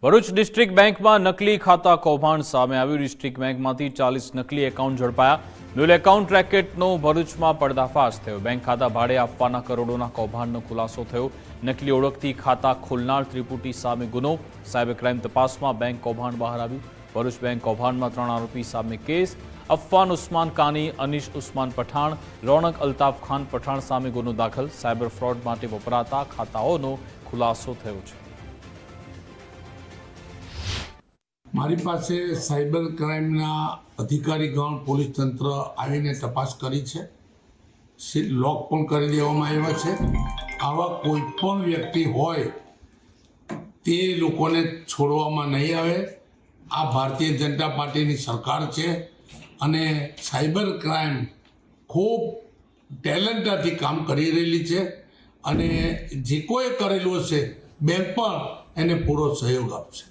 Bharuch district બેંકમાં નકલી ખાતા કૌભાંડ સામે આવ્યું। ડિસ્ટ્રિક્ટ બેંકમાંથી 40 નકલી એકાઉન્ટ ઝડપાયા। મ્યુલ એકાઉન્ટ રેકેટનો ભરૂચમાં પર્દાફાશ થયો। બેંક ખાતા ભાડે આપવાના કરોડોના કૌભાંડનો ખુલાસો થયો। નકલી ઓળખથી ખાતા ખોલનાર ત્રિપુટી સામે ગુનો। સાયબર ક્રાઇમ તપાસમાં બેંક કૌભાંડ બહાર આવ્યું। ભરૂચ બેંક કૌભાંડમાં 3 આરોપી સામે કેસ। અફવાન ઉસ્માન કાની, અનીશ ઉસ્માન પઠાણ, રોનક અલ્તાફ ખાન પઠાણ સામે ગુનો દાખલ। સાયબર ફ્રોડ માટે વપરાતા ખાતાઓનો ખુલાસો થયો છે। મારી પાસે સાયબર ક્રાઇમના અધિકારીગણ પોલીસ તંત્ર આવીને તપાસ કરી છે। લોક પણ કરી દેવામાં આવ્યા છે। આવા કોઈ પણ વ્યક્તિ હોય તે લોકોને છોડવામાં નહીં આવે। આ ભારતીય જનતા પાર્ટીની સરકાર છે અને સાયબર ક્રાઇમ ખૂબ ટેલેન્ટથી કામ કરી રહેલી છે અને જે કોઈ કરેલું હશે બેંક પણ એને પૂરો સહયોગ આપશે।